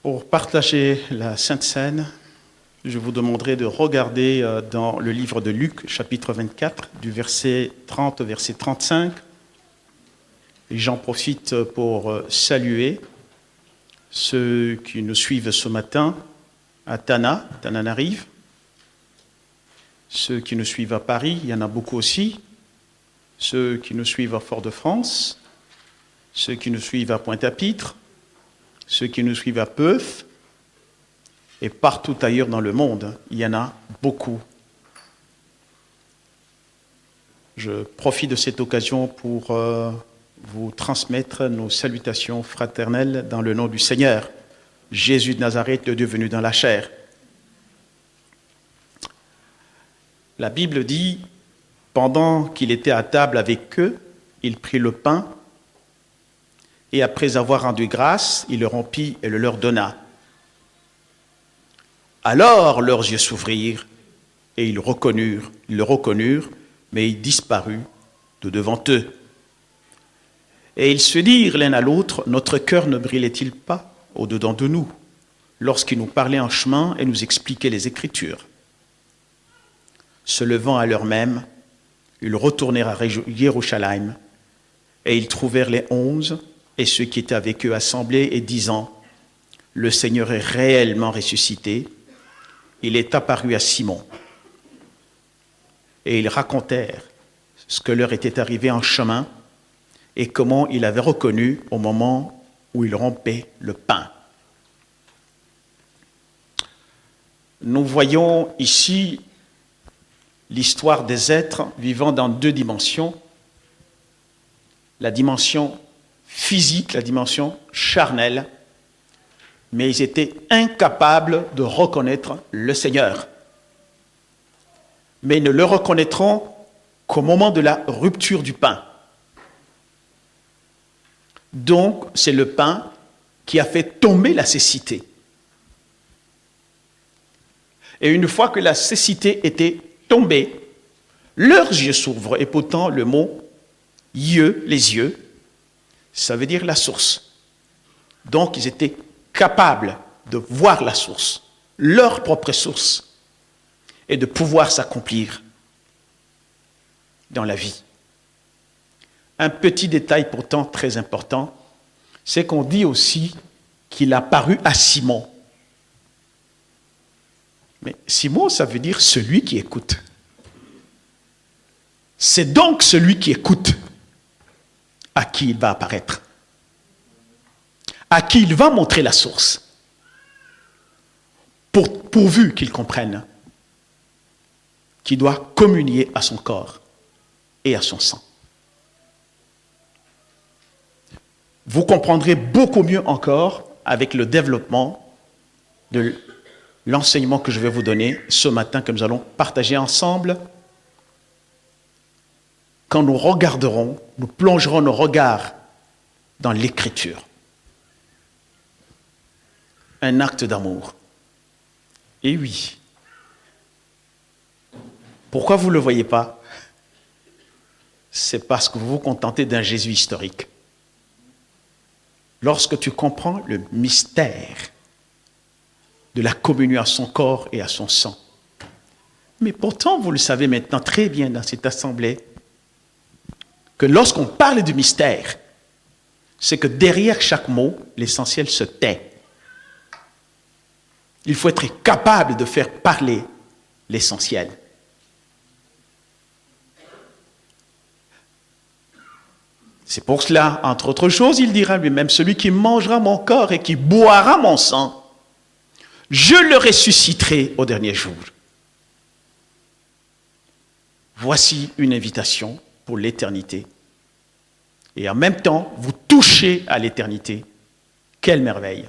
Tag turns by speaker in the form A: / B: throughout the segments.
A: Pour partager la Sainte Seine, je vous demanderai de regarder dans le livre de Luc, chapitre 24, du verset 30 au verset 35. Et j'en profite pour saluer ceux qui nous suivent ce matin à Tananarive, ceux qui nous suivent à Paris, il y en a beaucoup aussi, ceux qui nous suivent à Fort-de-France, ceux qui nous suivent à Pointe-à-Pitre, ceux qui nous suivent à Peuf, et partout ailleurs dans le monde, il y en a beaucoup. Je profite de cette occasion pour vous transmettre nos salutations fraternelles dans le nom du Seigneur, Jésus de Nazareth, le Dieu venu dans la chair. La Bible dit, pendant qu'il était à table avec eux, il prit le pain, et après avoir rendu grâce, il le rompit et le leur donna. Alors leurs yeux s'ouvrirent, et ils le reconnurent, mais il disparut de devant eux. Et ils se dirent l'un à l'autre, notre cœur ne brillait-il pas au-dedans de nous, lorsqu'il nous parlait en chemin et nous expliquait les Écritures. Se levant à l'heure même, ils retournèrent à Jérusalem, et ils trouvèrent les 11 et ceux qui étaient avec eux assemblés, et disant, le Seigneur est réellement ressuscité, il est apparu à Simon. Et ils racontèrent ce que leur était arrivé en chemin et comment il avait reconnu au moment où il rompait le pain. Nous voyons ici l'histoire des êtres vivant dans deux dimensions, la dimension physique, la dimension charnelle, mais ils étaient incapables de reconnaître le Seigneur. Mais ils ne le reconnaîtront qu'au moment de la rupture du pain. Donc, c'est le pain qui a fait tomber la cécité. Et une fois que la cécité était tombée, leurs yeux s'ouvrent. Et pourtant, le mot « yeux », les yeux, ça veut dire la source. Donc, ils étaient capables de voir la source, leur propre source, et de pouvoir s'accomplir dans la vie. Un petit détail pourtant très important, c'est qu'on dit aussi qu'il a paru à Simon. Mais Simon, ça veut dire celui qui écoute. C'est donc celui qui écoute à qui il va apparaître, à qui il va montrer la source, pourvu qu'il comprenne qu'il doit communier à son corps et à son sang. Vous comprendrez beaucoup mieux encore avec le développement de l'enseignement que je vais vous donner ce matin, que nous allons partager ensemble, quand nous regarderons, nous plongerons nos regards dans l'Écriture. Un acte d'amour. Et oui. Pourquoi vous ne le voyez pas? C'est parce que vous vous contentez d'un Jésus historique. Lorsque tu comprends le mystère de la communion à son corps et à son sang. Mais pourtant, vous le savez maintenant très bien dans cette assemblée, que lorsqu'on parle du mystère, c'est que derrière chaque mot, l'essentiel se tait. Il faut être capable de faire parler l'essentiel. C'est pour cela, entre autres choses, il dira lui-même, celui qui mangera mon corps et qui boira mon sang, je le ressusciterai au dernier jour. Voici une invitation pour l'éternité. Et en même temps, vous touchez à l'éternité. Quelle merveille!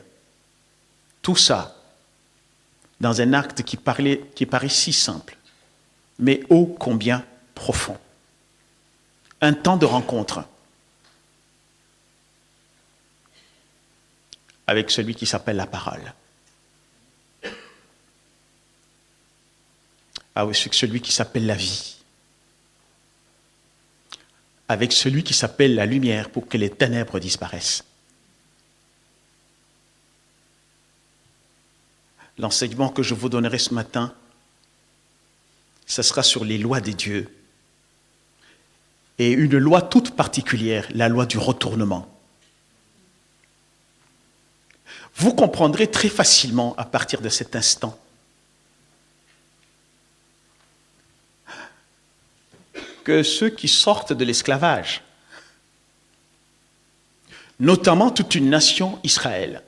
A: Tout ça dans un acte qui paraît si simple, mais ô combien profond. Un temps de rencontre avec celui qui s'appelle la parole, avec celui qui s'appelle la vie, avec celui qui s'appelle la lumière pour que les ténèbres disparaissent. l'enseignement que je vous donnerai ce matin, ce sera sur les lois des dieux. Et une loi toute particulière, la loi du retournement. Vous comprendrez très facilement à partir de cet instant que ceux qui sortent de l'esclavage, notamment toute une nation, Israël,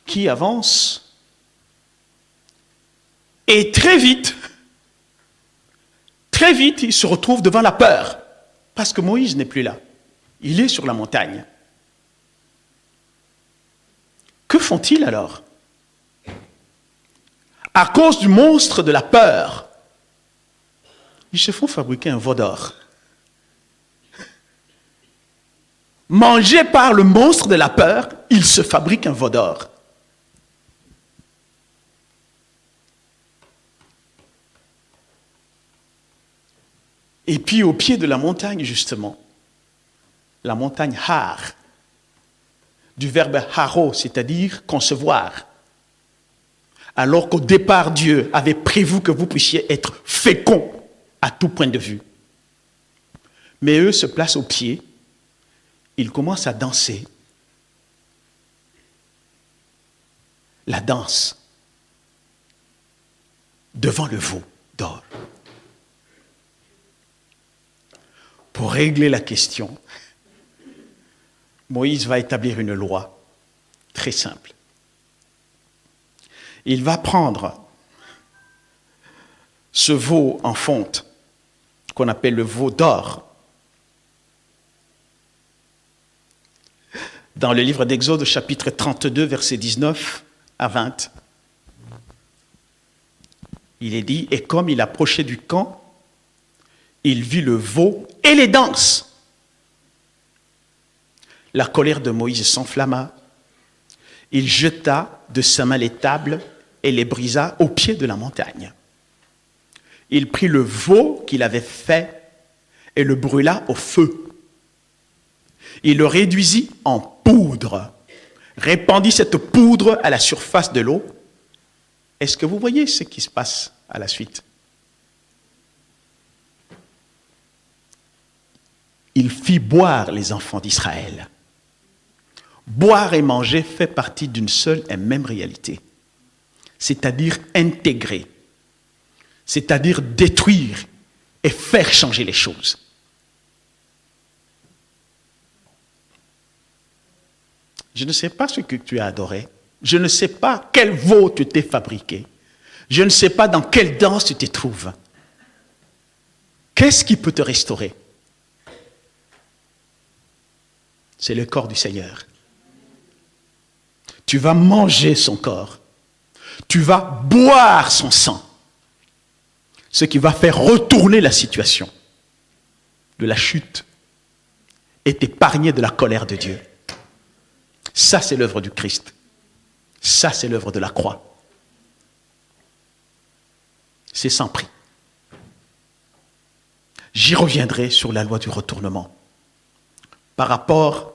A: qui avance et très vite, il se retrouve devant la peur, parce que Moïse n'est plus là. Il est sur la montagne. Que font-ils alors? À cause du monstre de la peur, ils se font fabriquer un veau d'or. Mangé par le monstre de la peur, ils se fabriquent un veau d'or. Et puis au pied de la montagne, justement, la montagne Har, du verbe haro, c'est-à-dire concevoir. Alors qu'au départ, Dieu avait prévu que vous puissiez être féconds à tout point de vue. Mais eux se placent au pied, ils commencent à danser. La danse devant le veau d'or. Pour régler la question, Moïse va établir une loi très simple. Il va prendre ce veau en fonte, qu'on appelle le veau d'or. Dans le livre d'Exode, chapitre 32, versets 19 à 20, il est dit, « Et comme il approchait du camp, il vit le veau et les danses. La colère de Moïse s'enflamma. Il jeta de sa main les tables et les brisa au pied de la montagne. Il prit le veau qu'il avait fait et le brûla au feu. Il le réduisit en poudre, répandit cette poudre à la surface de l'eau. Est-ce que vous voyez ce qui se passe à la suite? Il fit boire les enfants d'Israël. Boire et manger fait partie d'une seule et même réalité, c'est-à-dire intégrer, c'est-à-dire détruire et faire changer les choses. Je ne sais pas ce que tu as adoré, je ne sais pas quel veau tu t'es fabriqué, je ne sais pas dans quelle danse tu te trouves. Qu'est-ce qui peut te restaurer? C'est le corps du Seigneur. Tu vas manger son corps. Tu vas boire son sang. Ce qui va faire retourner la situation de la chute et t'épargner de la colère de Dieu. Ça, c'est l'œuvre du Christ. Ça, c'est l'œuvre de la croix. C'est sans prix. J'y reviendrai sur la loi du retournement. Par rapport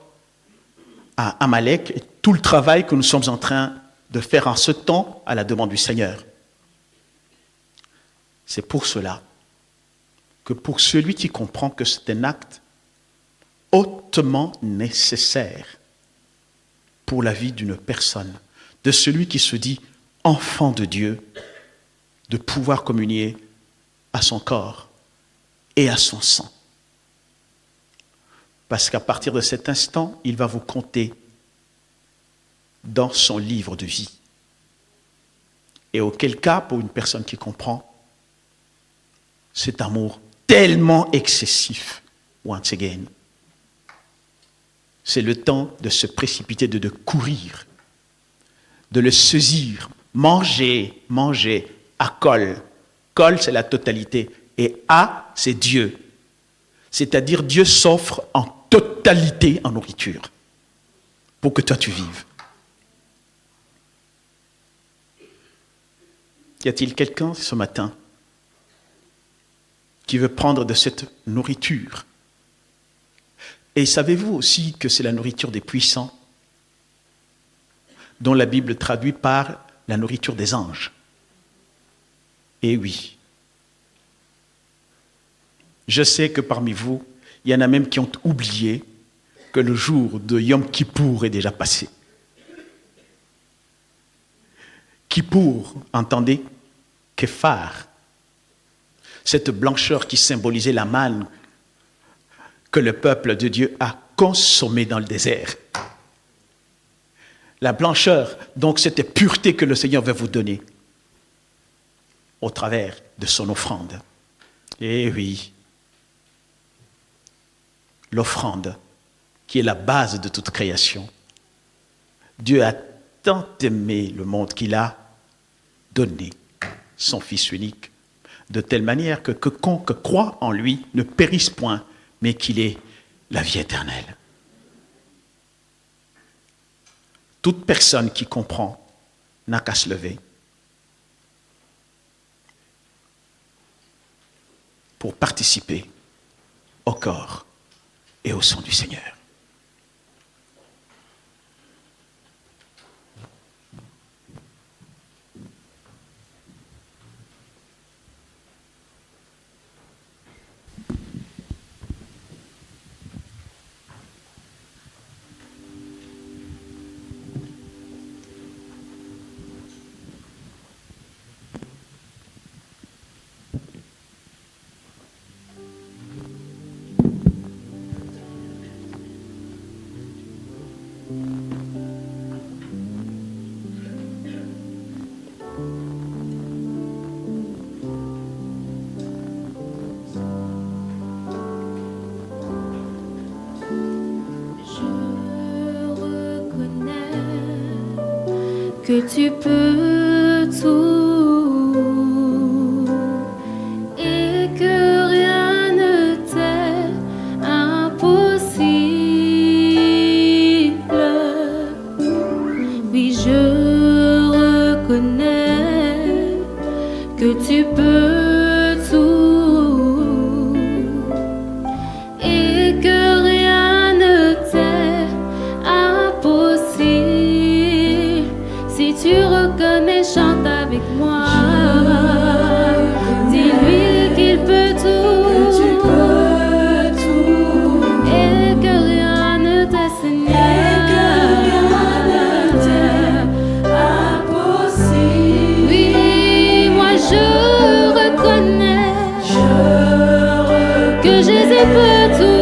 A: à Amalek et tout le travail que nous sommes en train de faire en ce temps à la demande du Seigneur. C'est pour cela que pour celui qui comprend que c'est un acte hautement nécessaire pour la vie d'une personne, de celui qui se dit enfant de Dieu, de pouvoir communier à son corps et à son sang. Parce qu'à partir de cet instant, il va vous compter dans son livre de vie. Et auquel cas, pour une personne qui comprend, cet amour tellement excessif, once again, c'est le temps de se précipiter, de courir, de le saisir, manger, à col. Col, c'est la totalité. Et A, c'est Dieu. C'est-à-dire Dieu s'offre en totalité en nourriture pour que toi tu vives. Y a-t-il quelqu'un ce matin qui veut prendre de cette nourriture? Et savez-vous aussi que c'est la nourriture des puissants? dont la Bible traduit par la nourriture des anges. Et oui, je sais que parmi vous, il y en a même qui ont oublié que le jour de Yom Kippour est déjà passé. Kippour, entendez, Képhar, cette blancheur qui symbolisait la manne que le peuple de Dieu a consommée dans le désert. La blancheur, donc cette pureté que le Seigneur veut vous donner au travers de son offrande. Et oui, l'offrande qui est la base de toute création. Dieu a tant aimé le monde qu'il a donné son Fils unique, de telle manière que quiconque croit en lui ne périsse point, mais qu'il ait la vie éternelle. Toute personne qui comprend n'a qu'à se lever pour participer au corps et au sang du Seigneur.
B: Que tu peux tout et que rien ne t'est impossible. Oui, je reconnais que tu peux tout et que rien ne t'est impossible. Si tu reconnais, chante avec moi. Dis-lui qu'il peut tout, et que rien ne t'est, Seigneur, impossible. Oui, moi je reconnais que Jésus peut tout.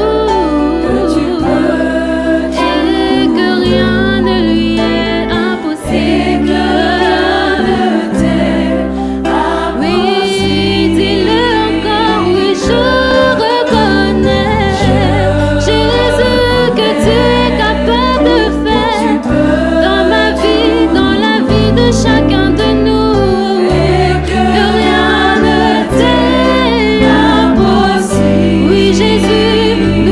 B: Chacun de nous, que rien ne t'est impossible. Oui, Jésus.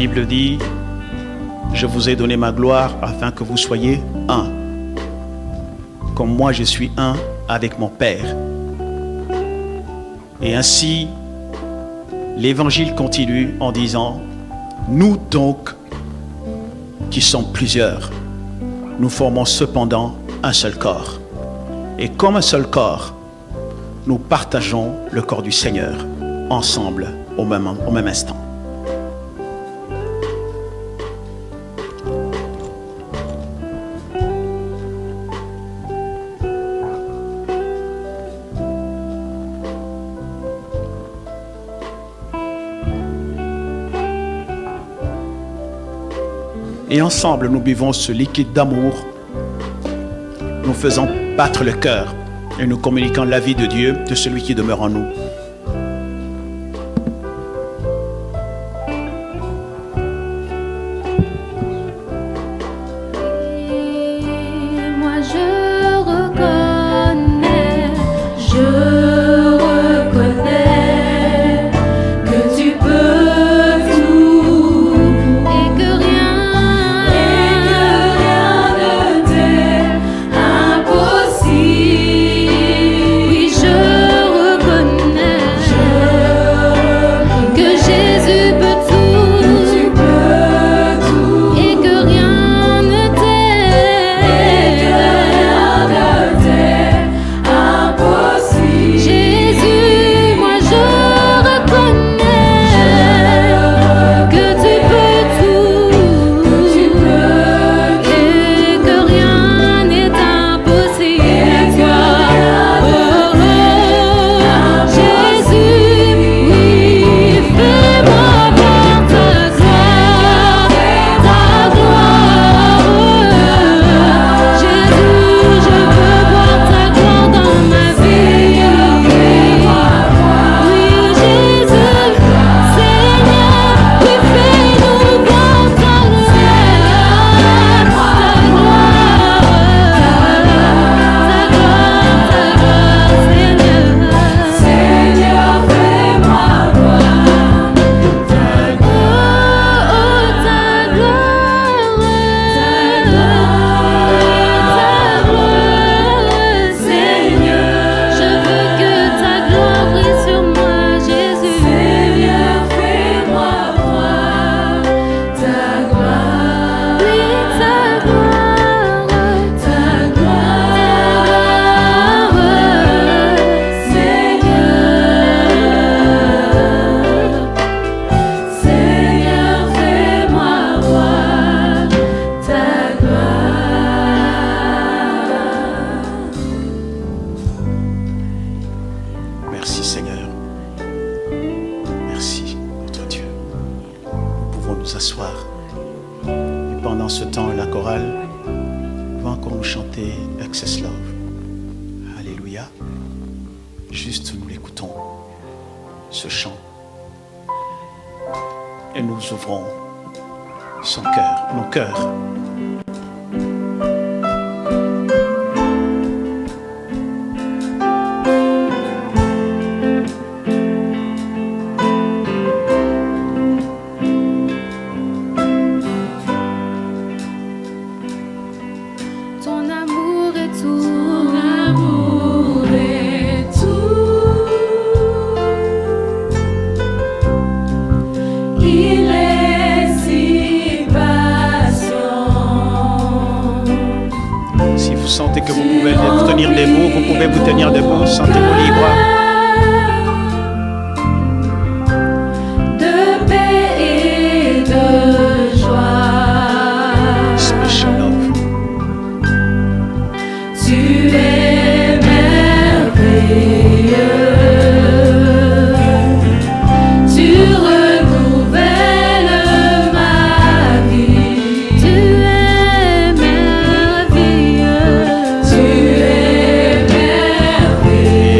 A: Bible dit, je vous ai donné ma gloire afin que vous soyez un. Comme moi je suis un avec mon Père. Et ainsi, l'évangile continue en disant, nous donc, qui sommes plusieurs, nous formons cependant un seul corps. Et comme un seul corps, nous partageons le corps du Seigneur ensemble au même instant. Et ensemble, nous buvons ce liquide d'amour, nous faisons battre le cœur et nous communiquons la vie de Dieu, de celui qui demeure en nous.
B: Moi je reconnais que tu peux tout et que rien ne t'est impossible. Oui, je reconnais que Jésus peut tout et que rien ne t'est impossible. Jésus, moi je reconnais que tu peux tout et que rien n'est impossible. Jésus, oui, fais-moi voir ta gloire. Jésus, je veux voir ta gloire dans ma vie. Oui, Jésus, Seigneur, oui, fais-nous voir ta gloire, Seigneur, fais-moi voir Seigneur, je veux que ta gloire brille sur moi, Jésus. Seigneur, fais-moi voir ta gloire. Oui, ta gloire, Seigneur. Seigneur, fais-moi voir ta gloire.
A: Merci Seigneur. Merci notre Dieu. Nous pouvons nous asseoir. Et pendant ce temps, la chorale va encore nous chanter Excess Love. Alléluia. Juste nous l'écoutons, ce chant. Et nous ouvrons son cœur, nos cœurs.
B: Ton amour est tout. Ton amour est tout. Il est si patient.
A: Si vous sentez que vous pouvez vous tenir debout, vous pouvez vous tenir debout. Sentez-vous libre.
B: De paix et de joie.
A: Special love.
B: Tu es merveilleux. Tu renouvelles ma vie. Tu es merveilleux. Tu es merveilleux.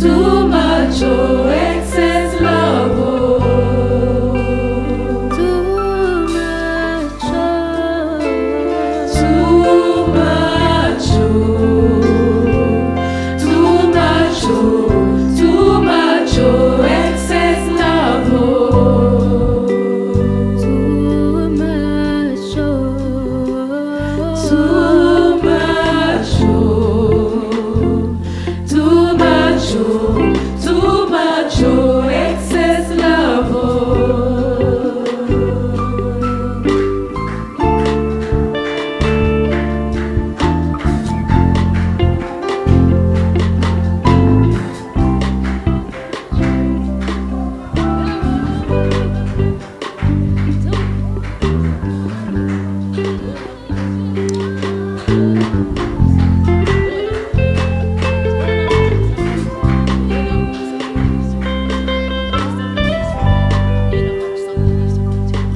B: too much, oh, excess love, oh, too much, oh, too much, oh, excess love, oh, too much, oh, too much, oh, too much, oh, excess love, oh.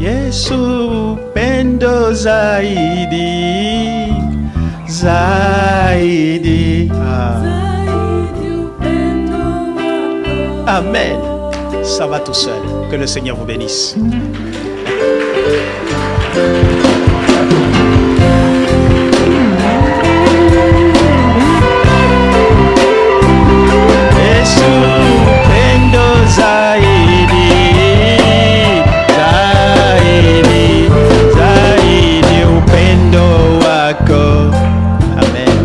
A: Yesu pendo zaidi, zaidi. Amen. Ça va tout seul. Que le Seigneur vous bénisse. Yesu pendo zaidi, zaidi, zaidi upendo wako. Amen.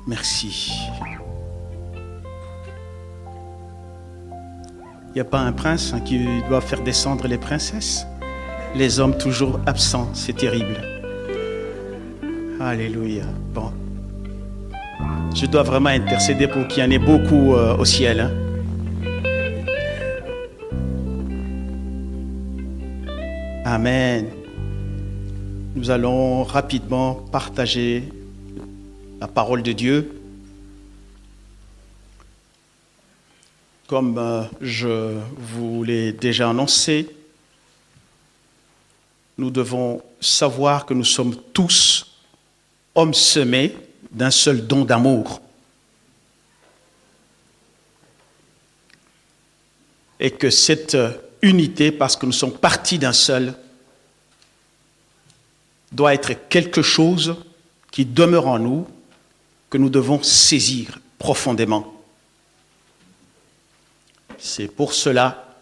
A: Merci. Il n'y a pas un prince qui doit faire descendre les princesses? Les hommes toujours absents, c'est terrible. Alléluia. Bon. Je dois vraiment intercéder pour qu'il y en ait beaucoup au ciel. Hein. Amen. Nous allons rapidement partager la parole de Dieu. Comme je vous l'ai déjà annoncé, nous devons savoir que nous sommes tous hommes semés d'un seul don d'amour. Et que cette unité, parce que nous sommes partis d'un seul, doit être quelque chose qui demeure en nous, que nous devons saisir profondément. C'est pour cela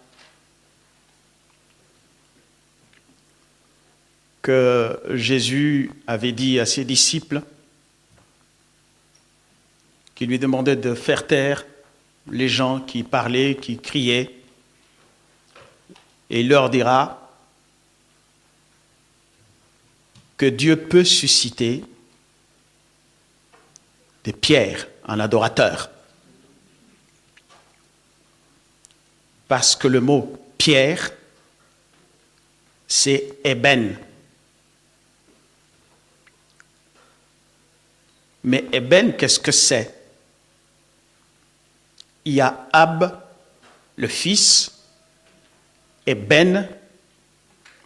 A: que Jésus avait dit à ses disciples, qui lui demandaient de faire taire les gens qui parlaient, qui criaient, et il leur dira que Dieu peut susciter des pierres en adorateurs. Parce que le mot pierre, c'est ébène. Mais ébène, qu'est-ce que c'est? Il y a Ab, le fils, et Ben,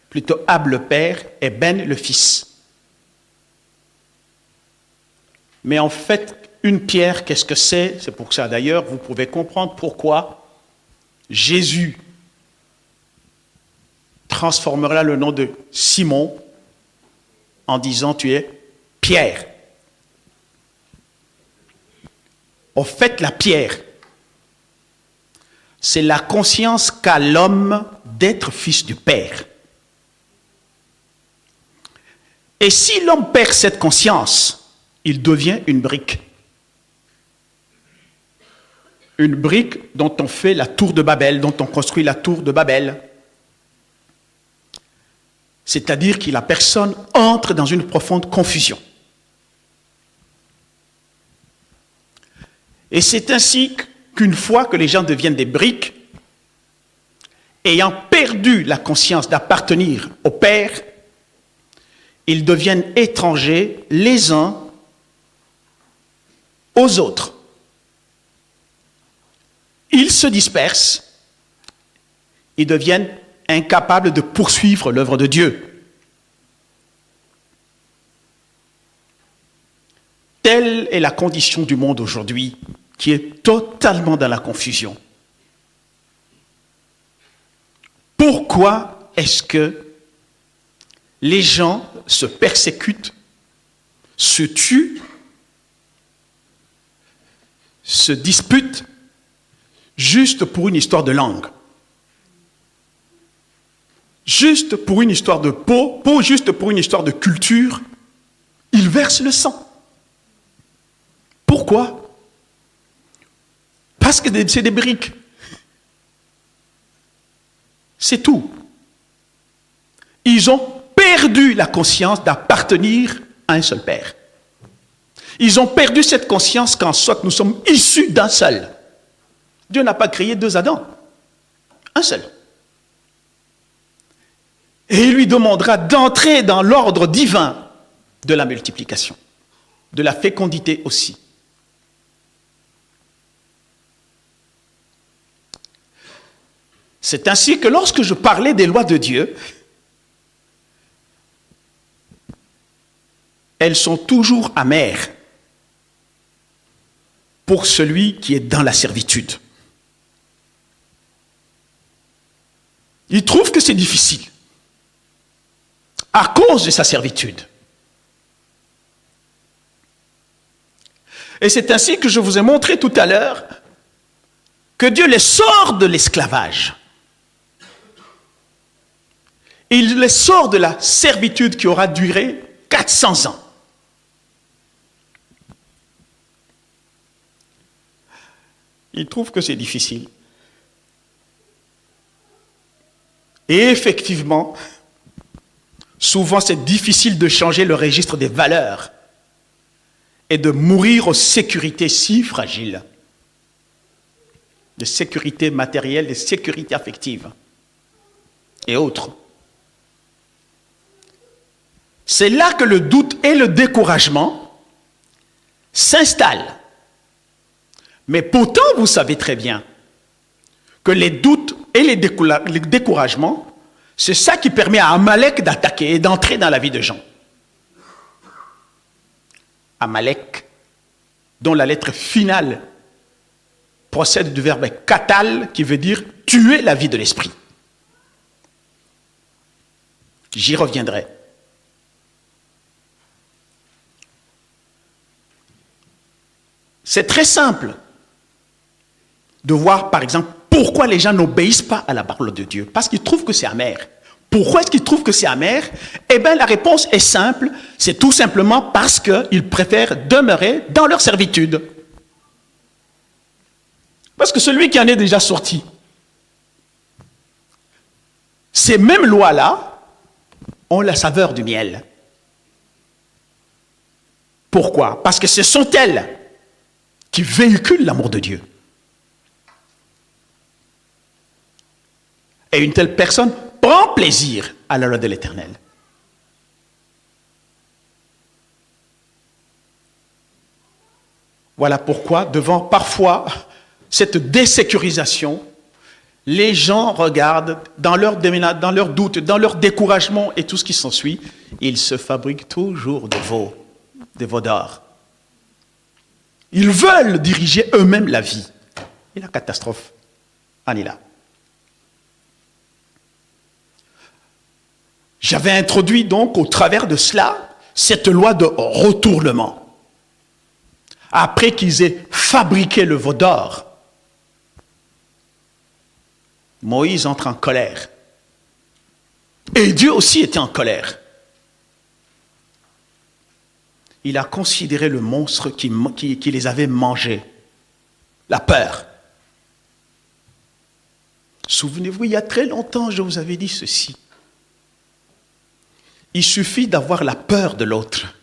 A: plutôt Ab le père, et Ben le fils. Mais en fait, une pierre, qu'est-ce que c'est? C'est pour ça d'ailleurs, vous pouvez comprendre pourquoi Jésus transformera le nom de Simon en disant tu es Pierre. En fait, la pierre, c'est la conscience qu'a l'homme d'être fils du Père. Et si l'homme perd cette conscience, il devient une brique. Une brique dont on fait la tour de Babel, dont on construit la tour de Babel. C'est-à-dire que la personne entre dans une profonde confusion. Et c'est ainsi qu'une fois que les gens deviennent des briques, ayant perdu la conscience d'appartenir au Père, ils deviennent étrangers les uns aux autres. Ils se dispersent, ils deviennent incapables de poursuivre l'œuvre de Dieu. Telle est la condition du monde aujourd'hui, qui est totalement dans la confusion. Pourquoi est-ce que les gens se persécutent, se tuent, se disputent juste pour une histoire de langue? Juste pour une histoire de peau, juste pour une histoire de culture, ils versent le sang. Pourquoi? Parce que c'est des briques. C'est tout. Ils ont perdu la conscience d'appartenir à un seul Père. Ils ont perdu cette conscience qu'en soit nous sommes issus d'un seul. Dieu n'a pas créé deux Adams, un seul. Et il lui demandera d'entrer dans l'ordre divin de la multiplication, de la fécondité aussi. C'est ainsi que lorsque je parlais des lois de Dieu, elles sont toujours amères pour celui qui est dans la servitude. Il trouve que c'est difficile à cause de sa servitude. Et c'est ainsi que je vous ai montré tout à l'heure que Dieu les sort de l'esclavage. Il les sort de la servitude qui aura duré 400 ans. Il trouve que c'est difficile. Et effectivement, souvent c'est difficile de changer le registre des valeurs et de mourir aux sécurités si fragiles, de sécurité matérielle, de sécurité affective et autres. C'est là que le doute et le découragement s'installent. Mais pourtant, vous savez très bien que les doutes et les découragements, c'est ça qui permet à Amalek d'attaquer et d'entrer dans la vie de gens. Amalek, dont la lettre finale procède du verbe katal, qui veut dire tuer la vie de l'esprit. J'y reviendrai. C'est très simple de voir, par exemple, pourquoi les gens n'obéissent pas à la parole de Dieu. Parce qu'ils trouvent que c'est amer. Pourquoi est-ce qu'ils trouvent que c'est amer? Eh bien, la réponse est simple. C'est tout simplement parce qu'ils préfèrent demeurer dans leur servitude. Parce que celui qui en est déjà sorti, ces mêmes lois-là ont la saveur du miel. Pourquoi? Parce que ce sont elles qui véhiculent l'amour de Dieu. Et une telle personne prend plaisir à la loi de l'Éternel. Voilà pourquoi, devant parfois cette désécurisation, les gens regardent dans leur doute, dans leur découragement et tout ce qui s'ensuit, ils se fabriquent toujours des veaux d'or. Ils veulent diriger eux-mêmes la vie. Et la catastrophe en est là. J'avais introduit donc au travers de cela cette loi de retournement. Après qu'ils aient fabriqué le veau d'or, Moïse entre en colère. Et Dieu aussi était en colère. Il a considéré le monstre qui les avait mangés, la peur. Souvenez-vous, il y a très longtemps, je vous avais dit ceci. Il suffit d'avoir la peur de l'autre.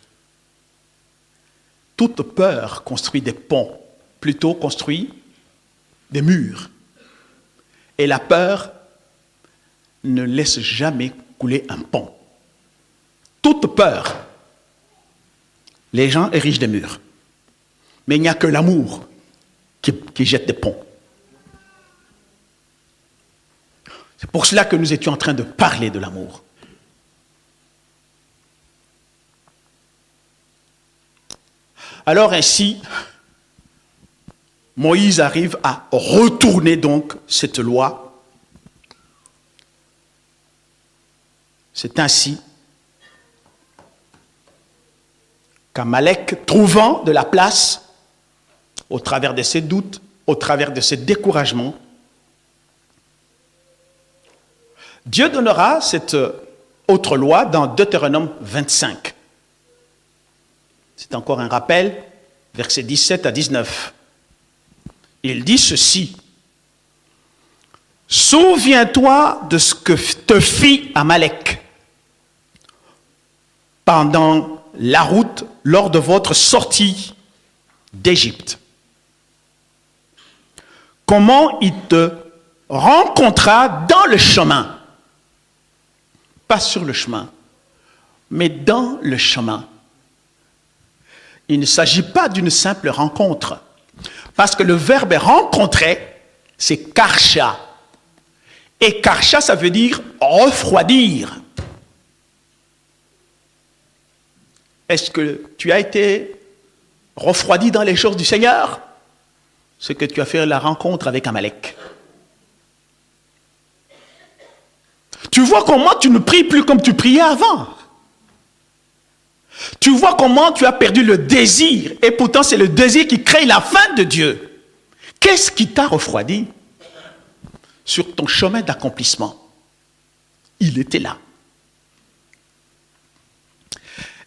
A: Toute peur construit des ponts, plutôt construit des murs. Et la peur ne laisse jamais couler un pont. Toute peur, les gens érigent des murs. Mais il n'y a que l'amour qui jette des ponts. Pour cela que nous étions en train de parler de l'amour. Alors ainsi, Moïse arrive à retourner donc cette loi. C'est ainsi qu'Amalek, trouvant de la place, au travers de ses doutes, au travers de ses découragements, Dieu donnera cette autre loi dans Deutéronome 25. C'est encore un rappel, versets 17 à 19. Il dit ceci. Souviens-toi de ce que te fit Amalek pendant la route lors de votre sortie d'Égypte. Comment il te rencontra dans le chemin. Pas sur le chemin, mais dans le chemin. Il ne s'agit pas d'une simple rencontre. Parce que le verbe rencontrer, c'est karcha. Et karcha, ça veut dire refroidir. Est-ce que tu as été refroidi dans les choses du Seigneur? C'est que tu as fait la rencontre avec Amalek. Tu vois comment tu ne pries plus comme tu priais avant. Tu vois comment tu as perdu le désir. Et pourtant, c'est le désir qui crée la fin de Dieu. Qu'est-ce qui t'a refroidi sur ton chemin d'accomplissement? Il était là.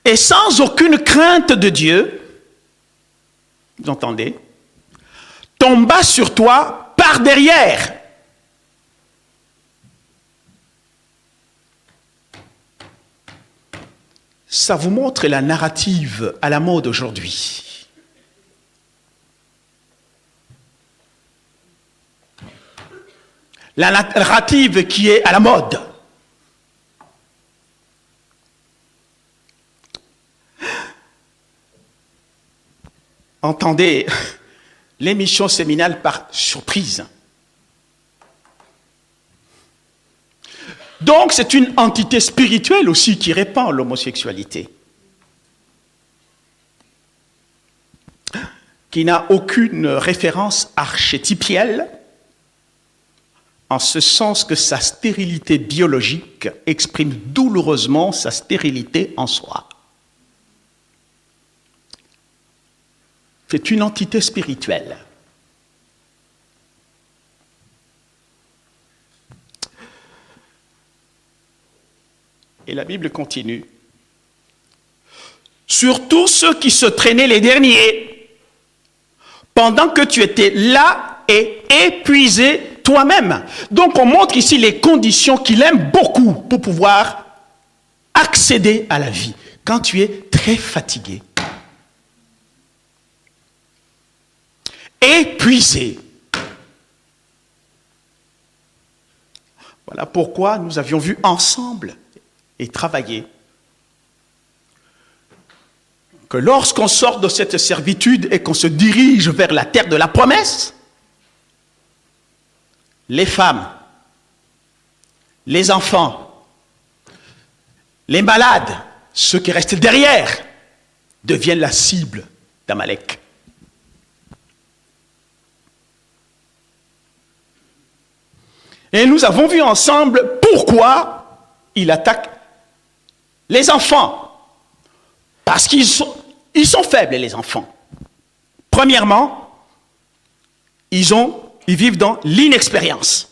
A: Et sans aucune crainte de Dieu, vous entendez, tomba sur toi par derrière. Ça vous montre la narrative à la mode aujourd'hui. La narrative qui est à la mode. Entendez l'émission séminale par surprise. Donc, c'est une entité spirituelle aussi qui répand l'homosexualité, qui n'a aucune référence archétypielle, en ce sens que sa stérilité biologique exprime douloureusement sa stérilité en soi. C'est une entité spirituelle. Et la Bible continue. Surtout ceux qui se traînaient les derniers, pendant que tu étais là et épuisé toi-même. Donc on montre ici les conditions qu'il aime beaucoup pour pouvoir accéder à la vie. Quand tu es très fatigué, épuisé. Voilà pourquoi nous avions vu ensemble et travailler que lorsqu'on sort de cette servitude et qu'on se dirige vers la terre de la promesse, les femmes, les enfants, les malades, ceux qui restent derrière, deviennent la cible d'Amalek. Et nous avons vu ensemble pourquoi il attaque les enfants. Parce qu'ils sont faibles, les enfants. Premièrement, ils vivent dans l'inexpérience.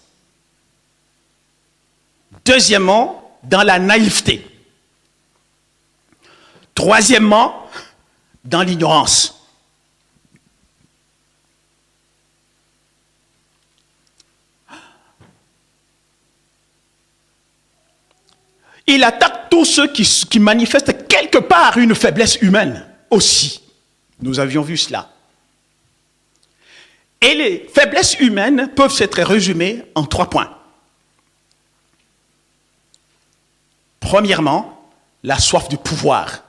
A: Deuxièmement, dans la naïveté. Troisièmement, dans l'ignorance. Il attaque tous ceux qui manifestent quelque part une faiblesse humaine aussi. Nous avions vu cela. Et les faiblesses humaines peuvent être résumées en 3 points. Premièrement, la soif du pouvoir.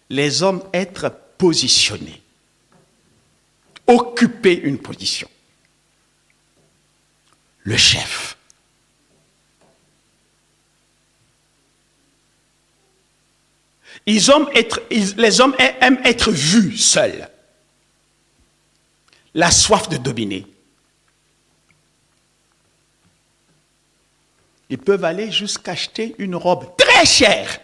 A: Les hommes être positionnés. Occuper une position. Le chef. Les hommes aiment être vus seuls. La soif de dominer. Ils peuvent aller jusqu'à acheter une robe très chère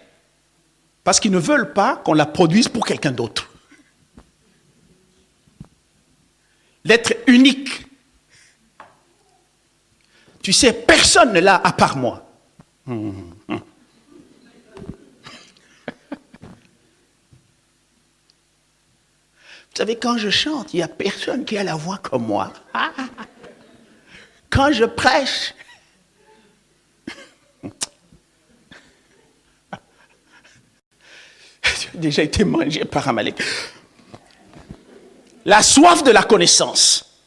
A: parce qu'ils ne veulent pas qu'on la produise pour quelqu'un d'autre. L'être unique. Tu sais, personne ne l'a à part moi. Vous savez, quand je chante, il n'y a personne qui a la voix comme moi. Quand je prêche, j'ai déjà été mangé par Amalek. La soif de la connaissance.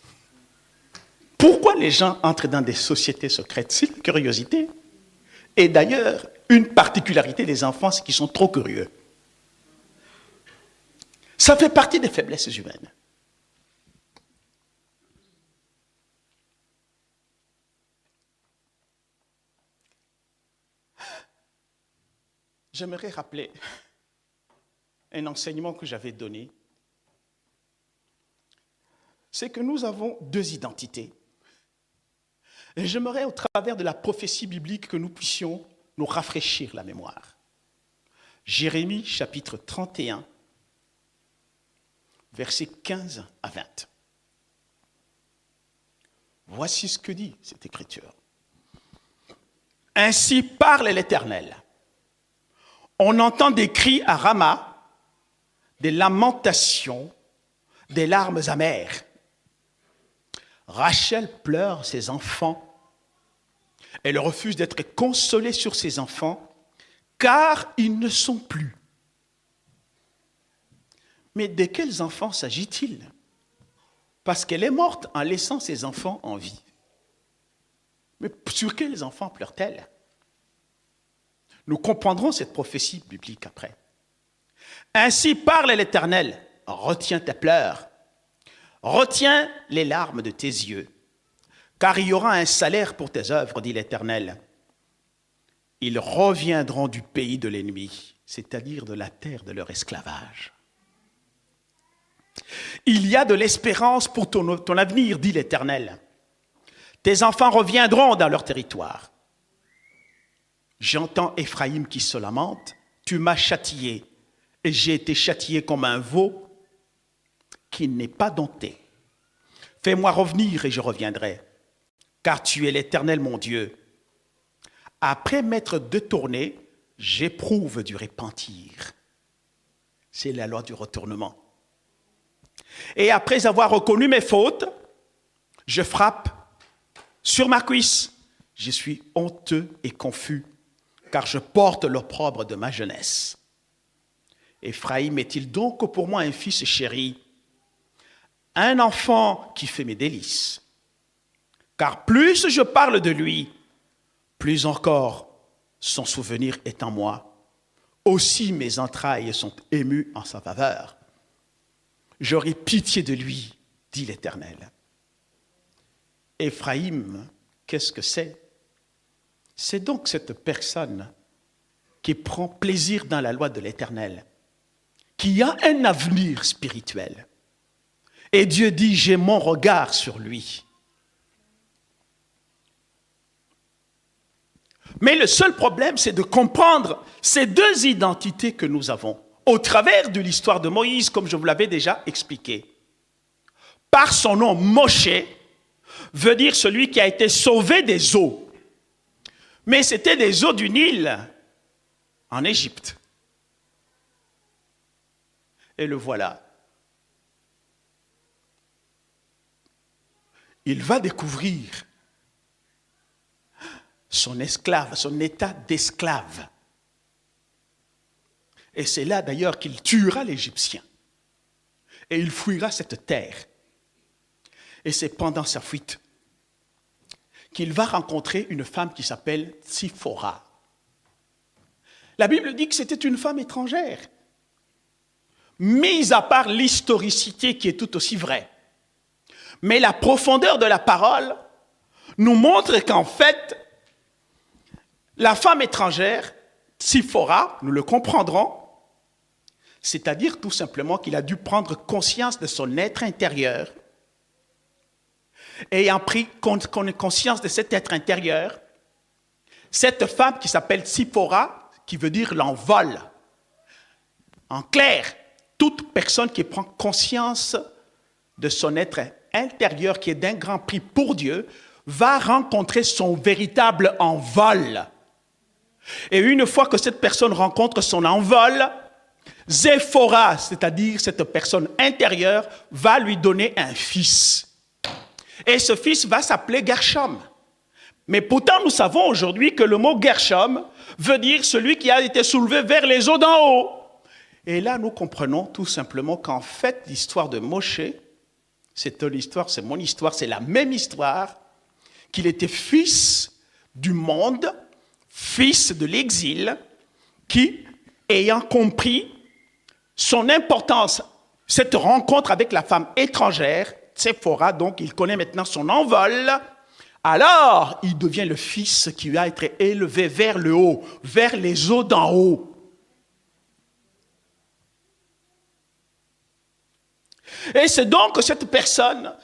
A: Pourquoi les gens entrent dans des sociétés secrètes? C'est une curiosité. Et d'ailleurs, une particularité des enfants, c'est qu'ils sont trop curieux. Ça fait partie des faiblesses humaines. J'aimerais rappeler un enseignement que j'avais donné. C'est que nous avons deux identités. Et j'aimerais, au travers de la prophétie biblique, que nous puissions nous rafraîchir la mémoire. Jérémie, chapitre 31, versets 15 à 20. Voici ce que dit cette écriture. Ainsi parle l'Éternel. On entend des cris à Rama, des lamentations, des larmes amères. Rachel pleure ses enfants. Elle refuse d'être consolée sur ses enfants, car ils ne sont plus. Mais de quels enfants s'agit-il? Parce qu'elle est morte en laissant ses enfants en vie. Mais sur quels enfants pleure-t-elle? Nous comprendrons cette prophétie biblique après. Ainsi parle l'Éternel, retiens tes pleurs. Retiens les larmes de tes yeux, car il y aura un salaire pour tes œuvres, dit l'Éternel. Ils reviendront du pays de l'ennemi, c'est-à-dire de la terre de leur esclavage. Il y a de l'espérance pour ton avenir, dit l'Éternel. Tes enfants reviendront dans leur territoire. J'entends Éphraïm qui se lamente. Tu m'as châtié, et j'ai été châtié comme un veau qui n'est pas dompté. Fais-moi revenir et je reviendrai, car tu es l'Éternel mon Dieu. Après m'être détourné, j'éprouve du repentir. C'est la loi du retournement. Et après avoir reconnu mes fautes, je frappe sur ma cuisse. Je suis honteux et confus, car je porte l'opprobre de ma jeunesse. Éphraïm est-il donc pour moi un fils chéri, un enfant qui fait mes délices? Car plus je parle de lui, plus encore son souvenir est en moi. Aussi mes entrailles sont émues en sa faveur. J'aurai pitié de lui, dit l'Éternel. Éphraïm, qu'est-ce que c'est? C'est donc cette personne qui prend plaisir dans la loi de l'Éternel, qui a un avenir spirituel. Et Dieu dit, j'ai mon regard sur lui. Mais le seul problème, c'est de comprendre ces deux identités que nous avons au travers de l'histoire de Moïse, comme je vous l'avais déjà expliqué. Par son nom, Moshe veut dire celui qui a été sauvé des eaux. Mais c'était des eaux du Nil en Égypte. Et le voilà. Il va découvrir son esclave, son état d'esclave. Et c'est là d'ailleurs qu'il tuera l'Égyptien. Et il fuira cette terre. Et c'est pendant sa fuite qu'il va rencontrer une femme qui s'appelle Tsiphora. La Bible dit que c'était une femme étrangère. Mis à part l'historicité qui est tout aussi vraie. Mais la profondeur de la parole nous montre qu'en fait, la femme étrangère, Tsiphora, nous le comprendrons, C'est-à-dire tout simplement qu'il a dû prendre conscience de son être intérieur. Et ayant pris conscience de cet être intérieur, cette femme qui s'appelle Tsiphora, qui veut dire l'envol. En clair, toute personne qui prend conscience de son être intérieur, qui est d'un grand prix pour Dieu, va rencontrer son véritable envol. Et une fois que cette personne rencontre son envol, Séphora, c'est-à-dire cette personne intérieure, va lui donner un fils. Et ce fils va s'appeler Gershom. Mais pourtant, nous savons aujourd'hui que le mot Gershom veut dire celui qui a été soulevé vers les eaux d'en haut. Et là, nous comprenons tout simplement qu'en fait, l'histoire de Moshe, c'est mon histoire, c'est la même histoire, qu'il était fils du monde, fils de l'exil, qui, ayant compris son importance, cette rencontre avec la femme étrangère, Séphora, donc il connaît maintenant son envol, alors il devient le fils qui va être élevé vers le haut, vers les eaux d'en haut. Et c'est donc cette personne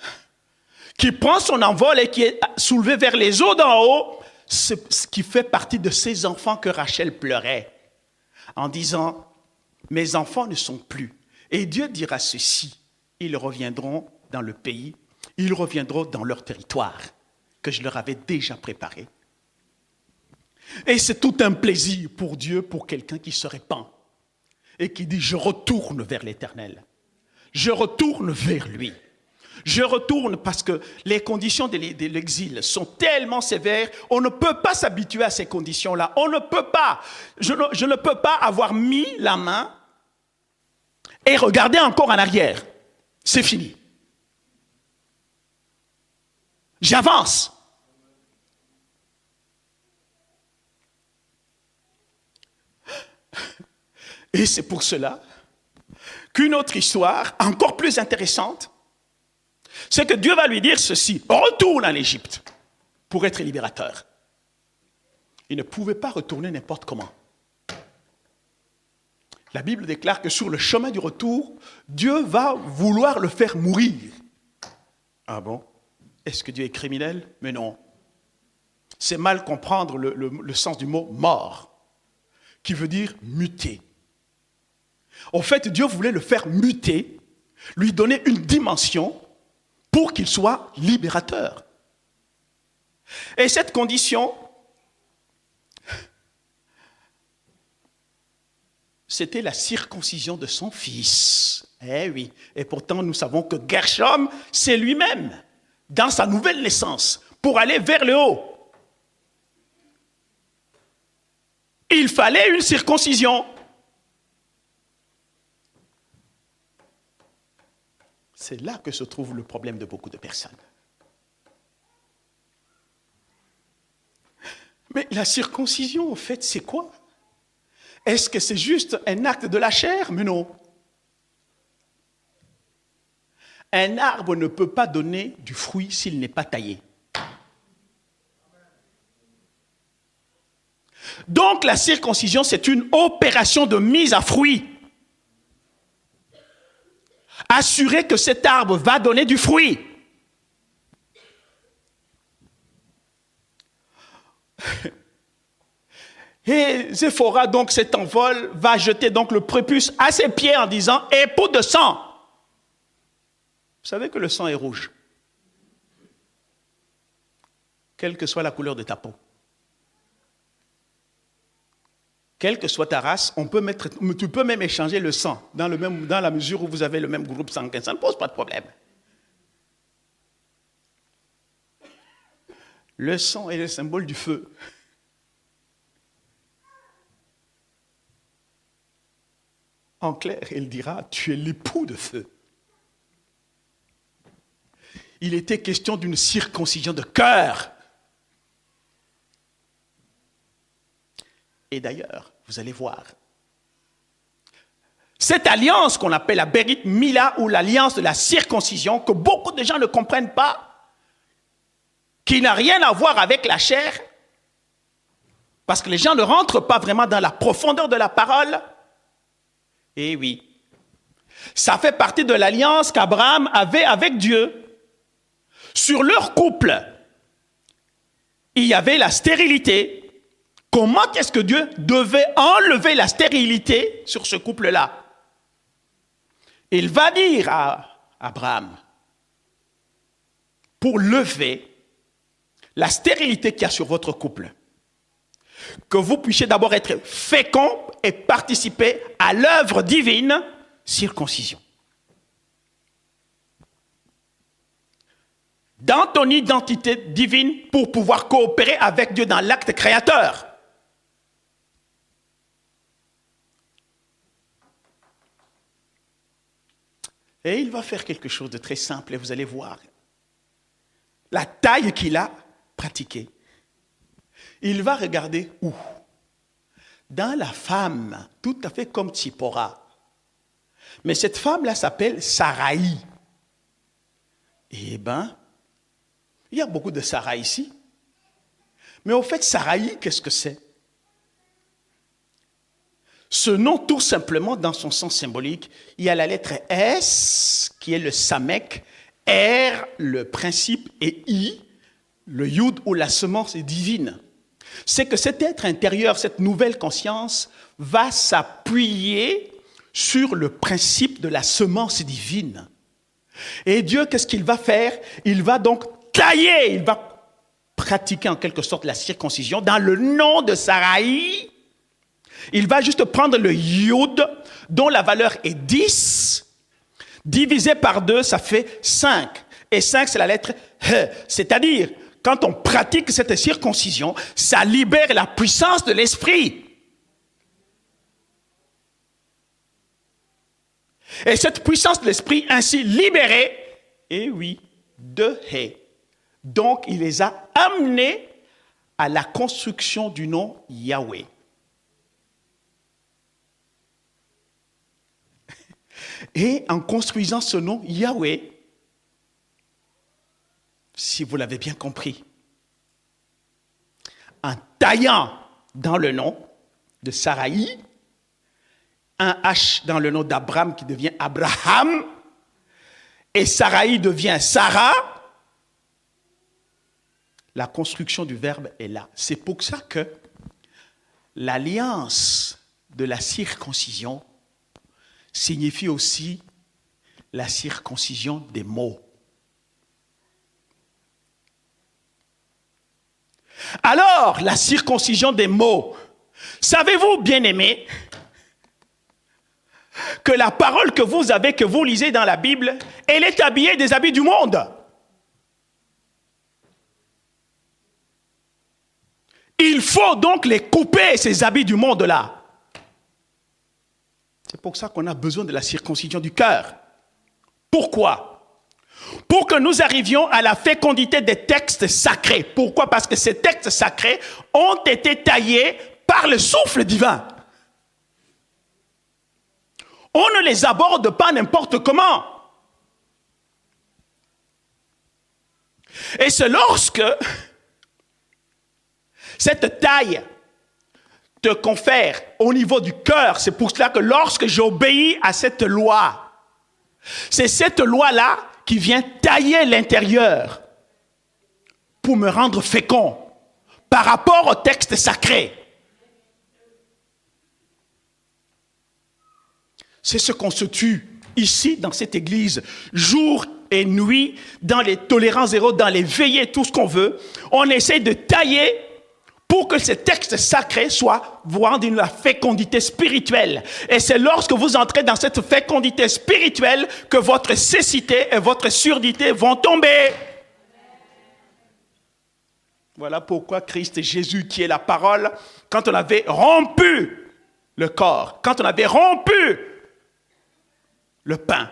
A: qui prend son envol et qui est soulevée vers les eaux d'en haut, ce qui fait partie de ces enfants que Rachel pleurait, en disant, mes enfants ne sont plus. Et Dieu dira ceci, ils reviendront dans le pays, ils reviendront dans leur territoire que je leur avais déjà préparé. Et c'est tout un plaisir pour Dieu, pour quelqu'un qui se répand et qui dit, je retourne vers l'Éternel. Je retourne vers lui. Je retourne parce que les conditions de l'exil sont tellement sévères, on ne peut pas s'habituer à ces conditions-là. On ne peut pas. Je ne peux pas avoir mis la main et regarder encore en arrière. C'est fini. J'avance. Et c'est pour cela qu'une autre histoire, encore plus intéressante, c'est que Dieu va lui dire ceci, retourne en Égypte pour être libérateur. Il ne pouvait pas retourner n'importe comment. La Bible déclare que sur le chemin du retour, Dieu va vouloir le faire mourir. Ah bon? Est-ce que Dieu est criminel? Mais non. C'est mal comprendre le sens du mot mort, qui veut dire muter. En fait, Dieu voulait le faire muter, lui donner une dimension pour qu'il soit libérateur. Et cette condition, c'était la circoncision de son fils. Eh oui, et pourtant nous savons que Gershom, c'est lui-même, dans sa nouvelle naissance, pour aller vers le haut. Il fallait une circoncision. C'est là que se trouve le problème de beaucoup de personnes. Mais la circoncision, en fait, c'est quoi? Est-ce que c'est juste un acte de la chair? Mais non. Un arbre ne peut pas donner du fruit s'il n'est pas taillé. Donc la circoncision, c'est une opération de mise à fruit. Assurer que cet arbre va donner du fruit. Et Séphora, donc cet envol, va jeter donc le prépuce à ses pieds en disant « époux de sang ». Vous savez que le sang est rouge. Quelle que soit la couleur de ta peau. Quelle que soit ta race, tu peux même échanger le sang dans la mesure où vous avez le même groupe sanguin. Ça ne pose pas de problème. Le sang est le symbole du feu. En clair, il dira, tu es l'époux de feu. Il était question d'une circoncision de cœur. Et d'ailleurs, vous allez voir, cette alliance qu'on appelle la Berit Mila ou l'alliance de la circoncision, que beaucoup de gens ne comprennent pas, qui n'a rien à voir avec la chair, parce que les gens ne rentrent pas vraiment dans la profondeur de la parole, Eh oui. Ça fait partie de l'alliance qu'Abraham avait avec Dieu. Sur leur couple, il y avait la stérilité. Comment est-ce que Dieu devait enlever la stérilité sur ce couple-là? Il va dire à Abraham, pour lever la stérilité qu'il y a sur votre couple, que vous puissiez d'abord être fécond et participer à l'œuvre divine, circoncision. Dans ton identité divine pour pouvoir coopérer avec Dieu dans l'acte créateur. Et il va faire quelque chose de très simple et vous allez voir. La taille qu'il a pratiquée. Il va regarder où? Dans la femme, tout à fait comme Tsipora. Mais cette femme-là s'appelle Saraï. Eh bien, il y a beaucoup de Sarah ici. Mais au fait, Saraï, qu'est-ce que c'est? Ce nom, tout simplement, dans son sens symbolique, il y a la lettre S, qui est le Samek, R, le principe, et I, le Yud ou la semence divine. C'est que cet être intérieur, cette nouvelle conscience, va s'appuyer sur le principe de la semence divine. Et Dieu, qu'est-ce qu'il va faire? Il va donc tailler, il va pratiquer en quelque sorte la circoncision dans le nom de Saraï. Il va juste prendre le Yud, dont la valeur est 10, divisé par 2, ça fait 5. Et 5, c'est la lettre He. C'est-à-dire, quand on pratique cette circoncision, ça libère la puissance de l'esprit. Et cette puissance de l'esprit ainsi libérée, et oui, de He. Donc, il les a amenés à la construction du nom Yahweh. Et en construisant ce nom Yahweh, si vous l'avez bien compris, en taillant dans le nom de Saraï, un H dans le nom d'Abraham qui devient Abraham, et Saraï devient Sarah, la construction du verbe est là. C'est pour ça que l'alliance de la circoncision signifie aussi la circoncision des mots. Alors, la circoncision des mots. Savez-vous, bien-aimés, que la parole que vous avez, que vous lisez dans la Bible, elle est habillée des habits du monde. Il faut donc les couper, ces habits du monde-là. C'est pour ça qu'on a besoin de la circoncision du cœur. Pourquoi? Pour que nous arrivions à la fécondité des textes sacrés. Pourquoi? Parce que ces textes sacrés ont été taillés par le souffle divin. On ne les aborde pas n'importe comment. Et c'est lorsque cette taille te confère au niveau du cœur, c'est pour cela que lorsque j'obéis à cette loi, c'est cette loi-là qui vient tailler l'intérieur pour me rendre fécond par rapport au texte sacré. C'est ce qu'on se tue ici dans cette église, jour et nuit, dans les tolérances zéro, dans les veillées, tout ce qu'on veut. On essaie de tailler pour que ces textes sacrés soient vous rendent une fécondité spirituelle. Et c'est lorsque vous entrez dans cette fécondité spirituelle que votre cécité et votre surdité vont tomber. Voilà pourquoi Christ Jésus, qui est la parole, quand on avait rompu le corps, quand on avait rompu le pain,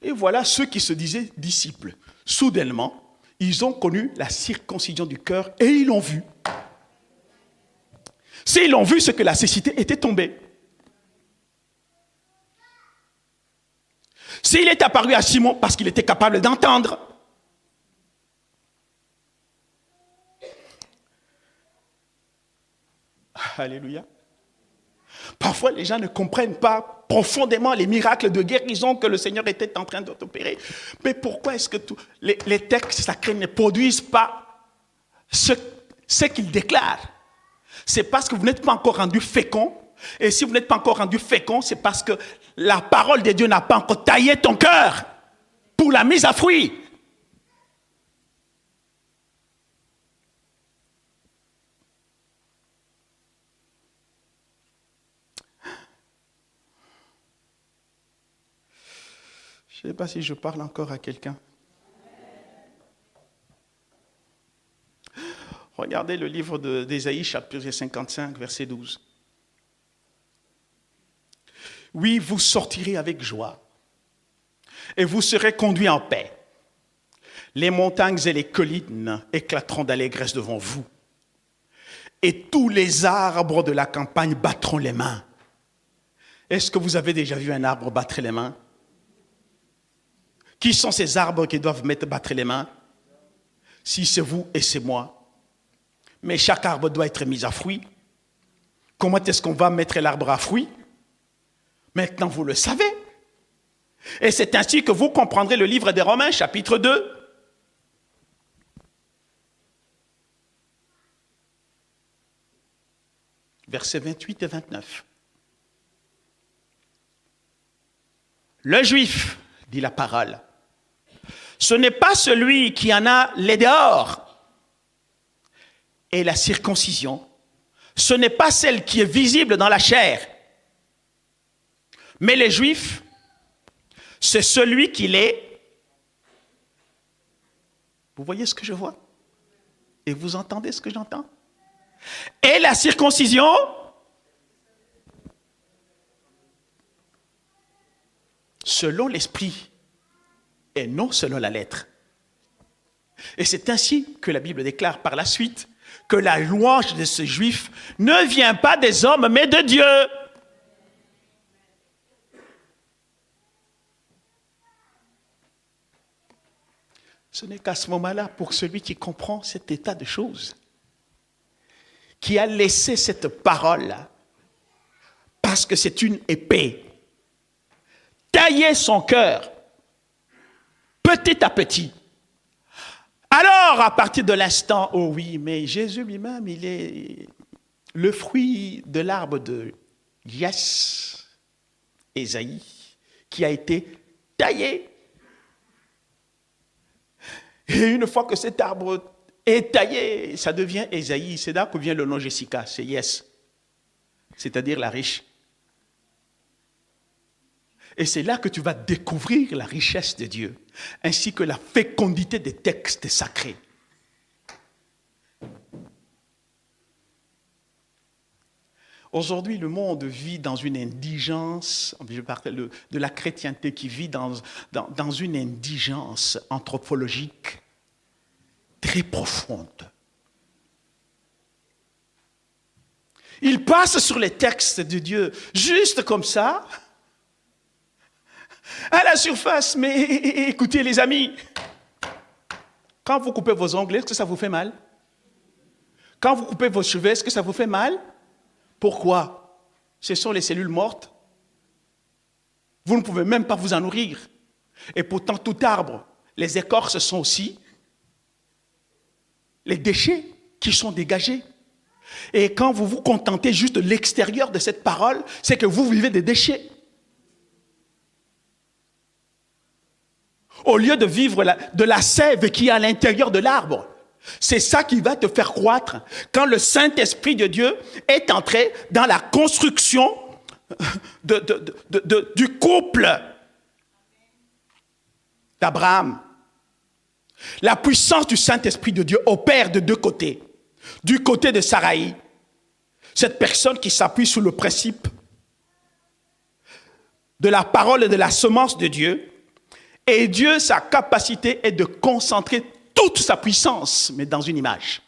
A: et voilà ceux qui se disaient disciples. Soudainement, ils ont connu la circoncision du cœur et ils l'ont vu. S'ils l'ont vu, c'est que la cécité était tombée. S'il est apparu à Simon parce qu'il était capable d'entendre. Alléluia. Parfois, les gens ne comprennent pas profondément les miracles de guérison que le Seigneur était en train d'opérer. Mais pourquoi est-ce que les textes sacrés ne produisent pas ce qu'ils déclarent? C'est parce que vous n'êtes pas encore rendu fécond. Et si vous n'êtes pas encore rendu fécond, c'est parce que la parole de Dieu n'a pas encore taillé ton cœur pour la mise à fruit. Je ne sais pas si je parle encore à quelqu'un. Regardez le livre d'Ésaïe, chapitre 55, verset 12. Oui, vous sortirez avec joie et vous serez conduits en paix. Les montagnes et les collines éclateront d'allégresse devant vous. Et tous les arbres de la campagne battront les mains. Est-ce que vous avez déjà vu un arbre battre les mains? Qui sont ces arbres qui doivent battre les mains? Si c'est vous et c'est moi. Mais chaque arbre doit être mis à fruit. Comment est-ce qu'on va mettre l'arbre à fruit? Maintenant, vous le savez. Et c'est ainsi que vous comprendrez le livre des Romains, chapitre 2. Versets 28 et 29. Le juif, dit la parole, ce n'est pas celui qui en a les dehors. Et la circoncision, ce n'est pas celle qui est visible dans la chair. Mais les Juifs, c'est celui qui l'est. Vous voyez ce que je vois? Et vous entendez ce que j'entends? Et la circoncision, selon l'esprit et non selon la lettre. Et c'est ainsi que la Bible déclare par la suite que la louange de ce juif ne vient pas des hommes, mais de Dieu. Ce n'est qu'à ce moment-là, pour celui qui comprend cet état de choses, qui a laissé cette parole, parce que c'est une épée, tailler son cœur, petit à petit. Alors, à partir de l'instant, oh oui, mais Jésus lui-même, il est le fruit de l'arbre de Yes, Ésaïe, qui a été taillé. Et une fois que cet arbre est taillé, ça devient Ésaïe. C'est là que vient le nom Jessica, c'est Yes, c'est-à-dire la riche. Et c'est là que tu vas découvrir la richesse de Dieu, ainsi que la fécondité des textes sacrés. Aujourd'hui, le monde vit dans une indigence, je parle de la chrétienté qui vit dans une indigence anthropologique très profonde. Ils passent sur les textes de Dieu juste comme ça, à la surface, mais écoutez les amis, quand vous coupez vos ongles, est-ce que ça vous fait mal? Quand vous coupez vos cheveux, est-ce que ça vous fait mal? Pourquoi? Ce sont les cellules mortes. Vous ne pouvez même pas vous en nourrir. Et pourtant, tout arbre, les écorces sont aussi les déchets qui sont dégagés. Et quand vous vous contentez juste de l'extérieur de cette parole, c'est que vous vivez des déchets. Au lieu de vivre de la sève qui est à l'intérieur de l'arbre. C'est ça qui va te faire croître quand le Saint-Esprit de Dieu est entré dans la construction du couple d'Abraham. La puissance du Saint-Esprit de Dieu opère de deux côtés. Du côté de Saraï, cette personne qui s'appuie sur le principe de la parole et de la semence de Dieu. Et Dieu, sa capacité est de concentrer toute sa puissance, mais dans une image.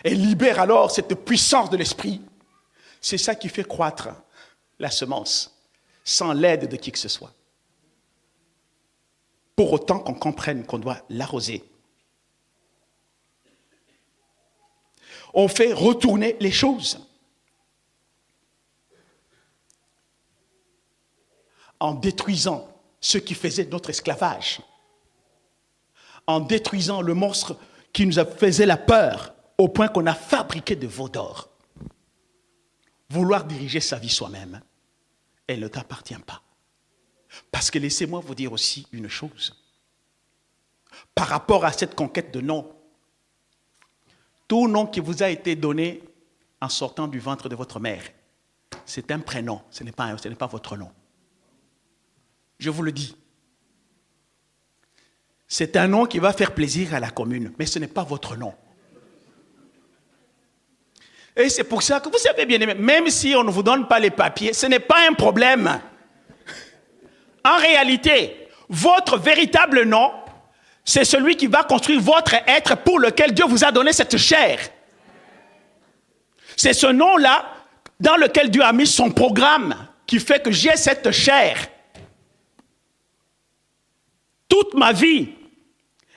A: Et libère alors cette puissance de l'esprit. C'est ça qui fait croître la semence, sans l'aide de qui que ce soit. Pour autant qu'on comprenne qu'on doit l'arroser. on fait retourner les choses. En détruisant ce qui faisait notre esclavage, en détruisant le monstre qui nous faisait la peur, au point qu'on a fabriqué de veaux d'or. Vouloir diriger sa vie soi-même, elle ne t'appartient pas. Parce que laissez-moi vous dire aussi une chose. Par rapport à cette conquête de nom, tout nom qui vous a été donné en sortant du ventre de votre mère, c'est un prénom, ce n'est pas votre nom. Je vous le dis. C'est un nom qui va faire plaisir à la commune, mais ce n'est pas votre nom. Et c'est pour ça que vous savez bien aimé, même si on ne vous donne pas les papiers, ce n'est pas un problème. En réalité, votre véritable nom, c'est celui qui va construire votre être pour lequel Dieu vous a donné cette chair. C'est ce nom-là dans lequel Dieu a mis son programme qui fait que j'ai cette chair. Toute ma vie,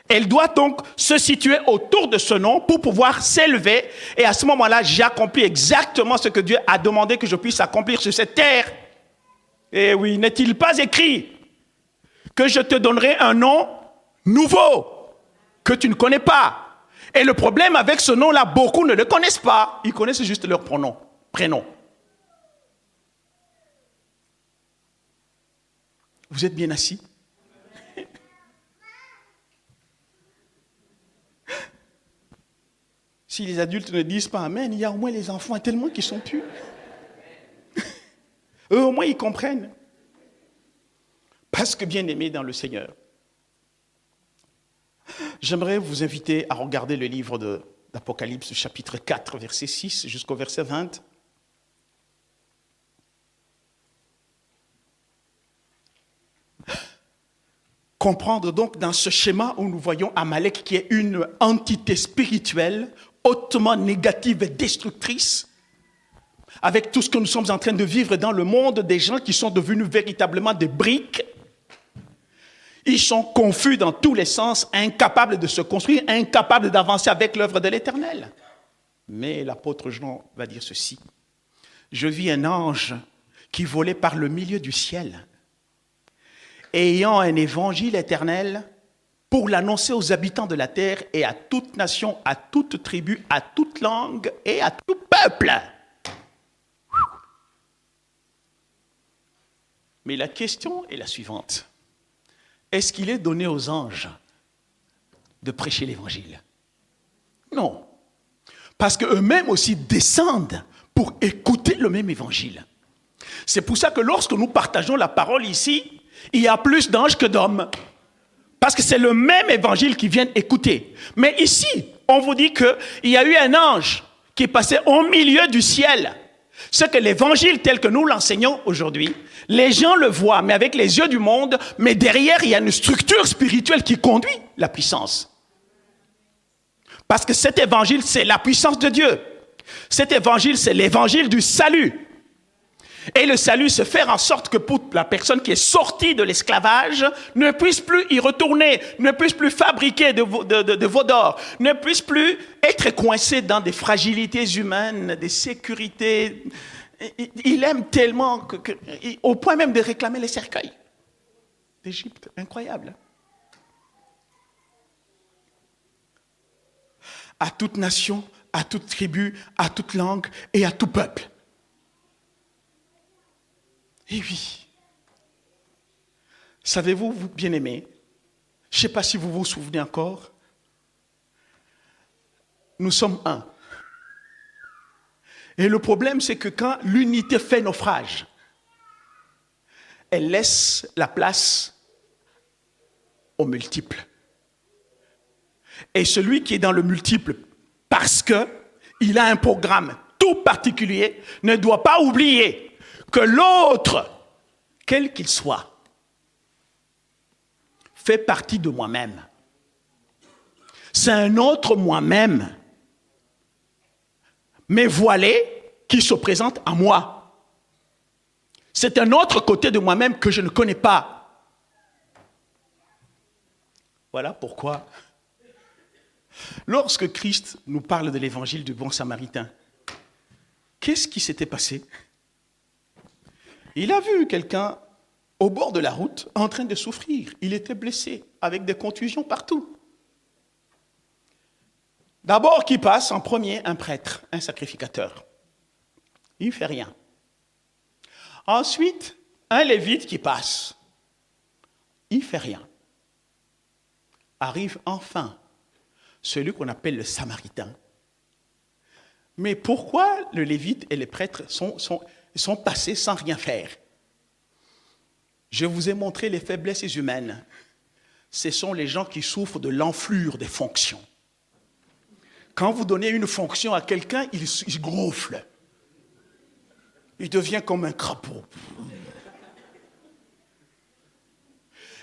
A: elle doit donc se situer autour de ce nom pour pouvoir s'élever. Et à ce moment-là, j'ai accompli exactement ce que Dieu a demandé que je puisse accomplir sur cette terre. Et oui, n'est-il pas écrit que je te donnerai un nom nouveau que tu ne connais pas? Et le problème avec ce nom-là, beaucoup ne le connaissent pas. Ils connaissent juste leur prénom. Vous êtes bien assis? Si les adultes ne disent pas Amen, il y a au moins les enfants tellement qui sont purs. Eux, au moins, ils comprennent. Parce que bien aimés dans le Seigneur, j'aimerais vous inviter à regarder le livre d'Apocalypse, chapitre 4, verset 6 jusqu'au verset 20. Comprendre donc dans ce schéma où nous voyons Amalek qui est une entité spirituelle hautement négative et destructrice, avec tout ce que nous sommes en train de vivre dans le monde, des gens qui sont devenus véritablement des briques. Ils sont confus dans tous les sens, incapables de se construire, incapables d'avancer avec l'œuvre de l'Éternel. Mais l'apôtre Jean va dire ceci. Je vis un ange qui volait par le milieu du ciel, ayant un évangile éternel pour l'annoncer aux habitants de la terre et à toute nation, à toute tribu, à toute langue et à tout peuple. Mais la question est la suivante. Est-ce qu'il est donné aux anges de prêcher l'évangile? Non. Parce qu'eux-mêmes aussi descendent pour écouter le même évangile. C'est pour ça que lorsque nous partageons la parole ici, il y a plus d'anges que d'hommes. Parce que c'est le même évangile qu'ils viennent écouter. Mais ici, on vous dit qu'il y a eu un ange qui est passé au milieu du ciel. Ce que l'évangile tel que nous l'enseignons aujourd'hui, les gens le voient, mais avec les yeux du monde, mais derrière, il y a une structure spirituelle qui conduit la puissance. Parce que cet évangile, c'est la puissance de Dieu. Cet évangile, c'est l'évangile du salut. Et le salut, c'est faire en sorte que pour la personne qui est sortie de l'esclavage ne puisse plus y retourner, ne puisse plus fabriquer de veaux d'or, ne puisse plus être coincé dans des fragilités humaines, des sécurités. Il aime tellement, au point même de réclamer les cercueils d'Égypte. Incroyable. À toute nation, à toute tribu, à toute langue et à tout peuple. Et oui, savez-vous, vous bien-aimés, je ne sais pas si vous vous souvenez encore, nous sommes un. Et le problème, c'est que quand l'unité fait naufrage, elle laisse la place aux multiples. Et celui qui est dans le multiple, parce qu'il a un programme tout particulier, ne doit pas oublier que l'autre, quel qu'il soit, fait partie de moi-même. C'est un autre moi-même, mais voilé, qui se présente à moi. C'est un autre côté de moi-même que je ne connais pas. Voilà pourquoi Lorsque Christ nous parle de l'évangile du bon samaritain, qu'est-ce qui s'était passé? Il a vu quelqu'un au bord de la route en train de souffrir. Il était blessé avec des contusions partout. D'abord, qui passe en premier? Un prêtre, un sacrificateur. Il ne fait rien. Ensuite, un lévite qui passe. Il ne fait rien. Arrive enfin celui qu'on appelle le samaritain. Mais pourquoi le lévite et les prêtres sont passés sans rien faire? Je vous ai montré les faiblesses humaines. Ce sont les gens qui souffrent de l'enflure des fonctions. Quand vous donnez une fonction à quelqu'un, il gonfle. Il devient comme un crapaud.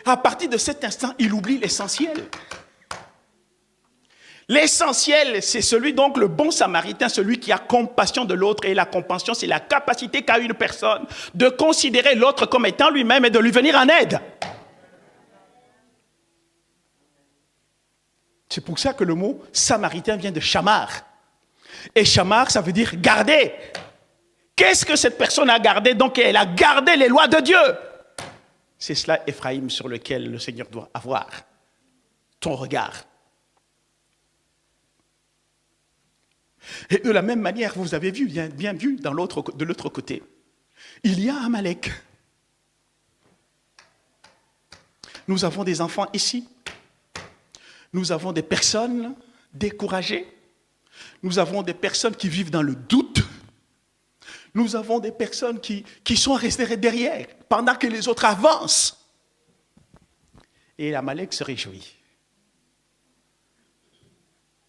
A: À partir de cet instant, il oublie l'essentiel. L'essentiel, c'est celui, donc, le bon samaritain, celui qui a compassion de l'autre. Et la compassion, c'est la capacité qu'a une personne de considérer l'autre comme étant lui-même et de lui venir en aide. C'est pour ça que le mot samaritain vient de chamar. Et chamar, ça veut dire garder. Qu'est-ce que cette personne a gardé? Donc, elle a gardé les lois de Dieu. C'est cela, Ephraïm, sur lequel le Seigneur doit avoir ton regard. Et de la même manière, vous avez vu, bien vu, de l'autre côté, il y a Amalek. Nous avons des enfants ici. Nous avons des personnes découragées. Nous avons des personnes qui vivent dans le doute. Nous avons des personnes qui sont restées derrière pendant que les autres avancent. Et Amalek se réjouit.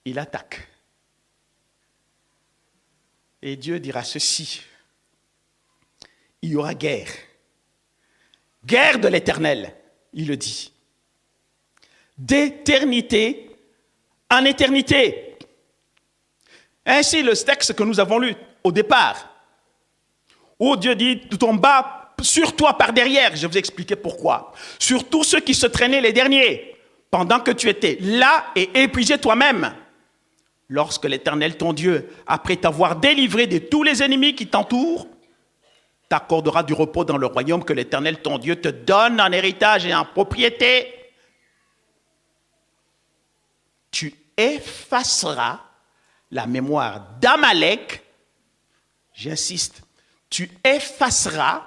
A: Il attaque. Et Dieu dira ceci: il y aura guerre. Guerre de l'Éternel, il le dit. D'éternité en éternité. Ainsi, le texte que nous avons lu au départ, où Dieu dit, tu tombas sur toi par derrière. Je vous ai expliqué pourquoi. Sur tous ceux qui se traînaient les derniers, pendant que tu étais là et épuisé toi-même. Lorsque l'Éternel, ton Dieu, après t'avoir délivré de tous les ennemis qui t'entourent, t'accordera du repos dans le royaume que l'Éternel, ton Dieu, te donne en héritage et en propriété. Tu effaceras la mémoire d'Amalek. J'insiste, tu effaceras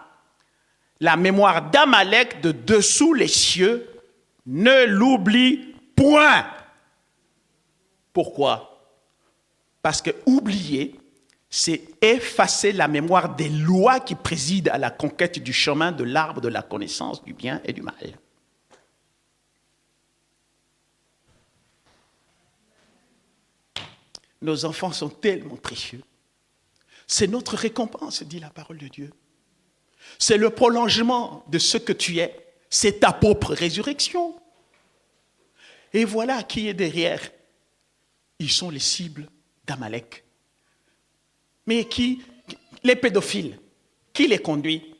A: la mémoire d'Amalek de dessous les cieux. Ne l'oublie point. Pourquoi? Parce que oublier, c'est effacer la mémoire des lois qui président à la conquête du chemin de l'arbre de la connaissance du bien et du mal. Nos enfants sont tellement précieux. C'est notre récompense, dit la parole de Dieu. C'est le prolongement de ce que tu es. C'est ta propre résurrection. Et voilà qui est derrière. Ils sont les cibles d'Amalek. Mais qui? Les pédophiles. Qui les conduit?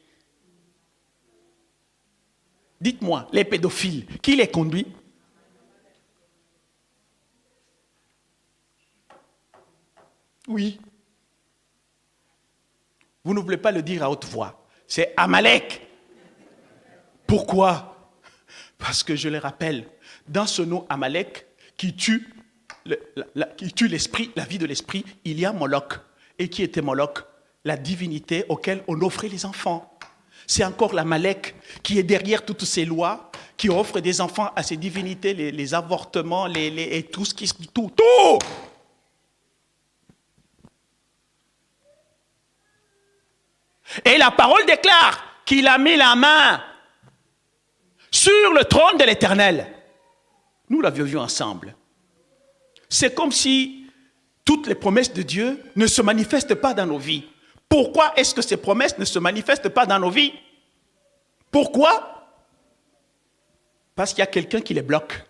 A: Dites-moi, les pédophiles, qui les conduit? Oui. Vous ne voulez pas le dire à haute voix. C'est Amalek. Pourquoi? Parce que je le rappelle, dans ce nom Amalek, qui tue l'esprit, la vie de l'esprit, il y a Moloch. Et qui était Moloch? La divinité auquel on offrait les enfants. C'est encore l'Amalek qui est derrière toutes ces lois, qui offre des enfants à ces divinités, les avortements, et tout ce qui... Tout! Et la parole déclare qu'il a mis la main sur le trône de l'Éternel. Nous l'avions vu ensemble. C'est comme si toutes les promesses de Dieu ne se manifestent pas dans nos vies. Pourquoi est-ce que ces promesses ne se manifestent pas dans nos vies? Pourquoi? Parce qu'il y a quelqu'un qui les bloque.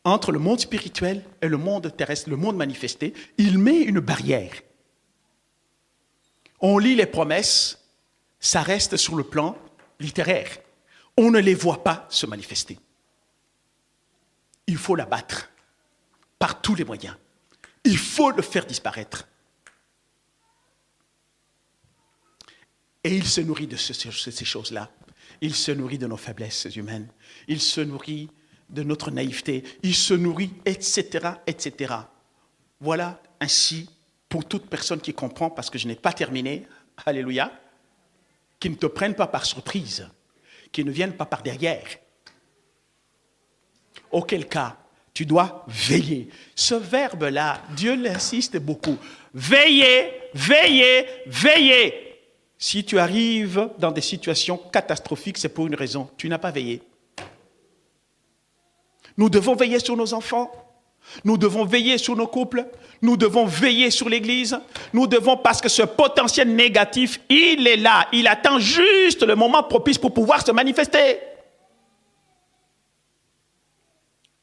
A: Entre le monde spirituel et le monde terrestre, le monde manifesté, il met une barrière. On lit les promesses, ça reste sur le plan littéraire. On ne les voit pas se manifester. Il faut l'abattre. par tous les moyens. Il faut le faire disparaître. Et il se nourrit de ces choses-là. Il se nourrit de nos faiblesses humaines. Il se nourrit de notre naïveté. Il se nourrit, etc., etc. Voilà ainsi, pour toute personne qui comprend, parce que je n'ai pas terminé, alléluia, qui ne te prennent pas par surprise, qui ne viennent pas par derrière. Auquel cas, tu dois veiller. Ce verbe-là, Dieu l'insiste beaucoup. Veillez, veillez, veillez. Si tu arrives dans des situations catastrophiques, c'est pour une raison. Tu n'as pas veillé. Nous devons veiller sur nos enfants. Nous devons veiller sur nos couples. Nous devons veiller sur l'Église. Nous devons, parce que ce potentiel négatif, il est là. Il attend juste le moment propice pour pouvoir se manifester.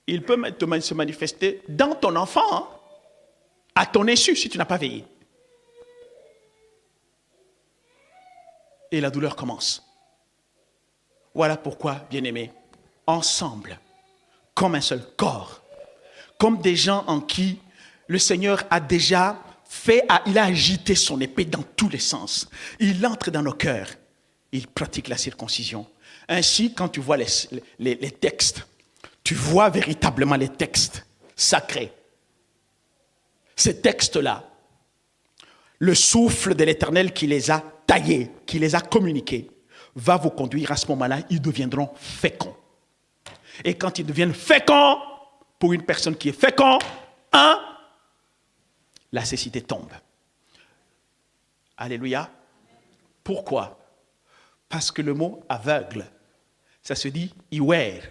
A: Il peut se manifester dans ton enfant, hein, à ton insu, si tu n'as pas veillé. Et la douleur commence. Voilà pourquoi, bien-aimés, ensemble, comme un seul corps, comme des gens en qui le Seigneur a déjà il a agité son épée dans tous les sens. Il entre dans nos cœurs. Il pratique la circoncision. Ainsi, quand tu vois les textes, tu vois véritablement les textes sacrés. Ces textes-là, le souffle de l'Éternel qui les a taillés, qui les a communiqués, va vous conduire à ce moment-là, ils deviendront féconds. Et quand ils deviennent féconds, pour une personne qui est fécond, la cécité tombe. Alléluia. Pourquoi? Parce que le mot aveugle, ça se dit iwer.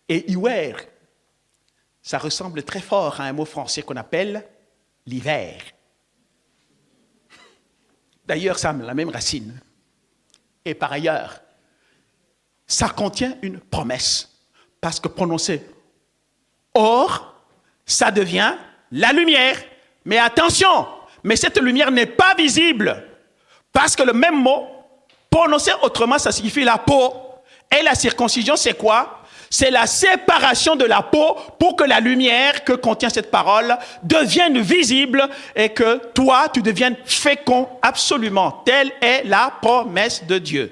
A: Et iwer, ça ressemble très fort à un mot français qu'on appelle l'hiver. D'ailleurs, ça a la même racine. Et par ailleurs, ça contient une promesse. Parce que prononcé or, ça devient la lumière. Mais attention, mais cette lumière n'est pas visible. Parce que le même mot, prononcé autrement, ça signifie la peau. Et la circoncision, c'est quoi? C'est la séparation de la peau pour que la lumière que contient cette parole devienne visible et que toi, tu deviennes fécond absolument. Telle est la promesse de Dieu.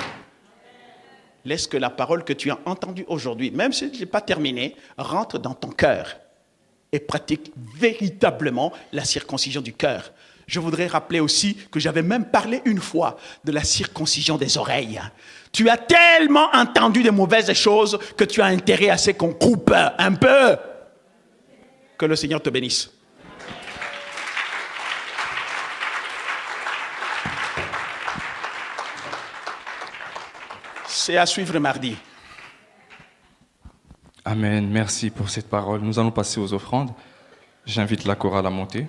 A: Laisse que la parole que tu as entendue aujourd'hui, même si je n'ai pas terminé, rentre dans ton cœur et pratique véritablement la circoncision du cœur. Je voudrais rappeler aussi que j'avais même parlé une fois de la circoncision des oreilles. Tu as tellement entendu des mauvaises choses que tu as intérêt à ce qu'on coupe un peu. Que le Seigneur te bénisse. C'est à suivre mardi.
C: Amen. Merci pour cette parole. Nous allons passer aux offrandes. J'invite la chorale à monter.